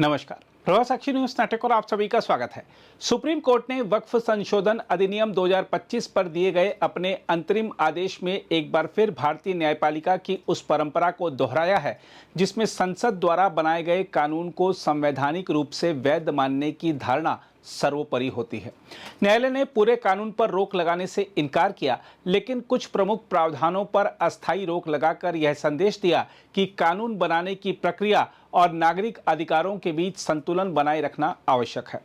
नमस्कार, प्रभात साक्षी न्यूज नाटक और आप सभी का स्वागत है। सुप्रीम कोर्ट ने वक्फ संशोधन अधिनियम 2025 पर दिए गए अपने अंतरिम आदेश में एक बार फिर भारतीय न्यायपालिका की उस परंपरा को दोहराया है जिसमें संसद द्वारा बनाए गए कानून को संवैधानिक रूप से वैध मानने की धारणा सर्वोपरि होती है। न्यायालय ने पूरे कानून पर रोक लगाने से इनकार किया, लेकिन कुछ प्रमुख प्रावधानों पर अस्थायी रोक लगाकर यह संदेश दिया कि कानून बनाने की प्रक्रिया और नागरिक अधिकारों के बीच संतुलन बनाए रखना आवश्यक है।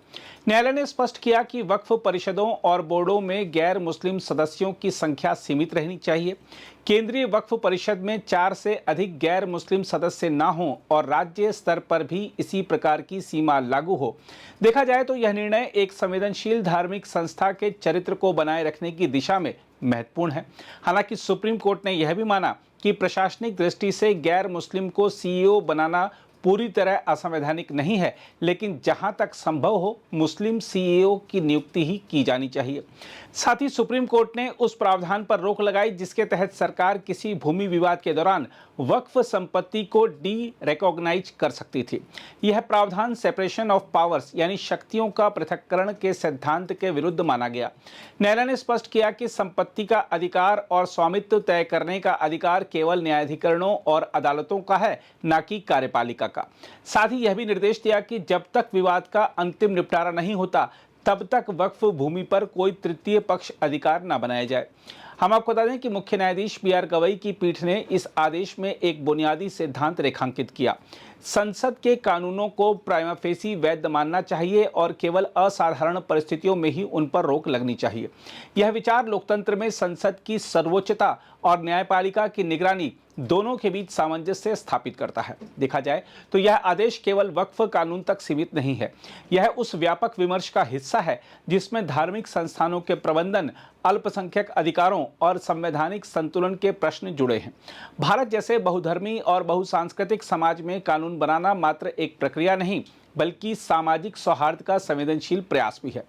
न्यायालय ने स्पष्ट किया कि वक्फ परिषदों और बोर्डों में गैर मुस्लिम सदस्यों की संख्या सीमित रहनी चाहिए। केंद्रीय वक्फ परिषद में 4 से अधिक गैर मुस्लिम सदस्य न हों और राज्य स्तर पर भी इसी प्रकार की सीमा लागू हो। देखा जाए तो यह निर्णय एक संवेदनशील धार्मिक संस्था के चरित्र को बनाए रखने की दिशा में महत्वपूर्ण है। हालांकि सुप्रीम कोर्ट ने यह भी माना कि प्रशासनिक दृष्टि से गैर मुस्लिम को सीईओ बनाना पूरी तरह असंवैधानिक नहीं है, लेकिन जहां तक संभव हो मुस्लिम सीईओ की नियुक्ति ही की जानी चाहिए। साथ ही सुप्रीम कोर्ट ने उस प्रावधान पर रोक लगाई जिसके तहत सरकार किसी भूमि विवाद के दौरान वक्फ संपत्ति को डी रिकॉग्नाइज कर सकती थी। यह प्रावधान सेपरेशन ऑफ पावर्स यानी शक्तियों का पृथक्करण के सिद्धांत के विरुद्ध माना गया। न्यायालय ने स्पष्ट किया कि संपत्ति का अधिकार और स्वामित्व तय करने का अधिकार केवल न्यायाधिकरणों और अदालतों का है, न कि कार्यपालिका का। साथ ही यह भी निर्देश दिया कि जब तक विवाद का अंतिम निपटारा नहीं होता तब तक वक्फ भूमि पर कोई तृतीय पक्ष अधिकार न बनाया जाए। हम आपको बता दें कि मुख्य न्यायाधीश बी आर गवई की पीठ ने इस आदेश में एक बुनियादी सिद्धांत रेखांकित किया। संसद के कानूनों को प्राइमा फेसी वैध मानना चाहिए और केवल असाधारण परिस्थितियों में ही उन पर रोक लगनी चाहिए। यह विचार लोकतंत्र में संसद की सर्वोच्चता और न्यायपालिका की निगरानी दोनों के बीच सामंजस्य स्थापित करता है। देखा जाए तो यह आदेश केवल वक्फ कानून तक सीमित नहीं है, यह उस व्यापक विमर्श का हिस्सा है जिसमें धार्मिक संस्थानों के प्रबंधन, अल्पसंख्यक अधिकारों और संवैधानिक संतुलन के प्रश्न जुड़े हैं। भारत जैसे बहुधर्मी और बहुसांस्कृतिक समाज में कानून बनाना मात्र एक प्रक्रिया नहीं, बल्कि सामाजिक सौहार्द का संवेदनशील प्रयास भी है।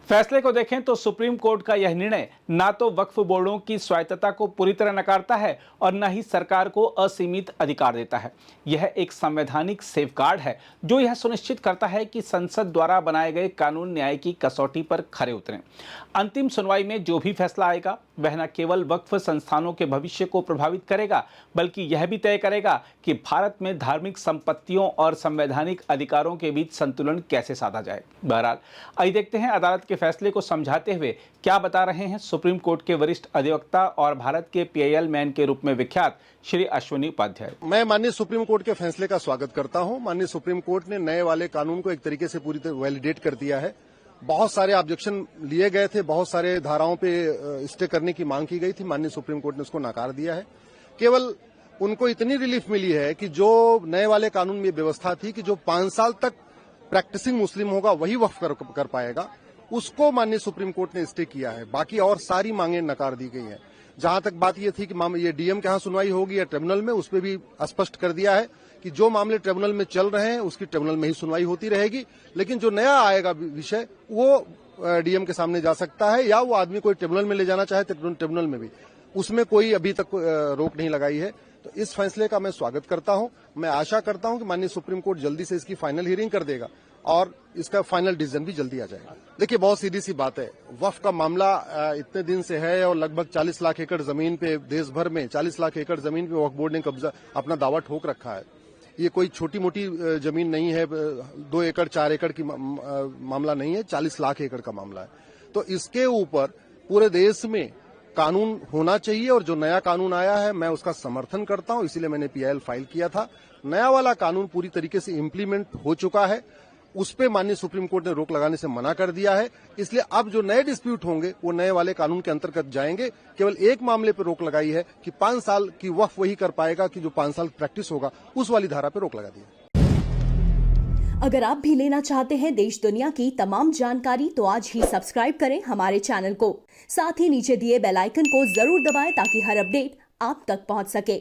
फैसले को देखें तो सुप्रीम कोर्ट का यह निर्णय ना तो वक्फ बोर्डों की स्वायत्तता को पूरी तरह नकारता है और न ही सरकार को असीमित अधिकार देता है। यह एक संवैधानिक सेफगार्ड है जो यह सुनिश्चित करता है कि संसद द्वारा बनाए गए कानून न्याय की कसौटी पर खरे उतरें। अंतिम सुनवाई में जो भी फैसला आएगा वह न केवल वक्फ संस्थानों के भविष्य को प्रभावित करेगा, बल्कि यह भी तय करेगा कि भारत में धार्मिक संपत्तियों और संवैधानिक अधिकारों के बीच संतुलन कैसे साधा जाए। बहरहाल आइए देखते हैं अदालत के फैसले को समझाते हुए क्या बता रहे हैं सुप्रीम कोर्ट के वरिष्ठ अधिवक्ता और भारत के पीआईएल मैन के रूप में विख्यात श्री अश्विनी उपाध्याय। मैं माननीय सुप्रीम कोर्ट के फैसले का स्वागत करता हूं। माननीय सुप्रीम कोर्ट ने नए वाले कानून को एक तरीके से पूरी तरह वैलिडेट कर दिया है। बहुत सारे ऑब्जेक्शन लिए गए थे, बहुत सारे धाराओं पे स्टे करने की मांग की गई थी, माननीय सुप्रीम कोर्ट ने उसको नकार दिया है। केवल उनको इतनी रिलीफ मिली है कि जो नए वाले कानून में व्यवस्था थी कि जो 5 साल तक प्रैक्टिसिंग मुस्लिम होगा वही वक्फ कर पाएगा, उसको माननीय सुप्रीम कोर्ट ने स्टे किया है। बाकी और सारी मांगें नकार दी गई हैं। जहां तक बात यह थी कि ये डीएम के यहां सुनवाई होगी या ट्रिब्यूनल में, उस पर भी स्पष्ट कर दिया है कि जो मामले ट्रिब्यूनल में चल रहे हैं उसकी ट्रिब्यूनल में ही सुनवाई होती रहेगी, लेकिन जो नया आएगा विषय वो डीएम के सामने जा सकता है या वो आदमी कोई ट्रिब्यूनल में ले जाना चाहे ट्रिब्यूनल में भी, उसमें कोई अभी तक रोक नहीं लगाई है। तो इस फैसले का मैं स्वागत करता हूं। मैं आशा करता हूं कि माननीय सुप्रीम कोर्ट जल्दी से इसकी फाइनल हियरिंग कर देगा और इसका फाइनल डिसीजन भी जल्दी आ जाएगा। देखिए, बहुत सीधी सी बात है, वक्फ का मामला इतने दिन से है और लगभग 40 लाख एकड़ जमीन पे, देश भर में 40 लाख एकड़ जमीन पे वक्फ बोर्ड ने कब्जा अपना दावा ठोक रखा है। ये कोई छोटी मोटी जमीन नहीं है, 2 एकड़ 4 एकड़ की मामला नहीं है, 40 लाख एकड़ का मामला है। तो इसके ऊपर पूरे देश में कानून होना चाहिए और जो नया कानून आया है मैं उसका समर्थन करता हूं, इसीलिए मैंने पीआईएल फाइल किया था। नया वाला कानून पूरी तरीके से इम्प्लीमेंट हो चुका है, उस पे माननीय सुप्रीम कोर्ट ने रोक लगाने से मना कर दिया है। इसलिए अब जो नए डिस्प्यूट होंगे वो नए वाले कानून के अंतर्गत जाएंगे। केवल एक मामले पर रोक लगाई है कि 5 साल की वक्फ वही कर पाएगा कि जो 5 साल प्रैक्टिस होगा, उस वाली धारा पर रोक लगा दी है। अगर आप भी लेना चाहते हैं देश दुनिया की तमाम जानकारी तो आज ही सब्सक्राइब करें हमारे चैनल को। साथ ही नीचे दिए बेल आइकन को जरूर दबाएं ताकि हर अपडेट आप तक पहुंच सके।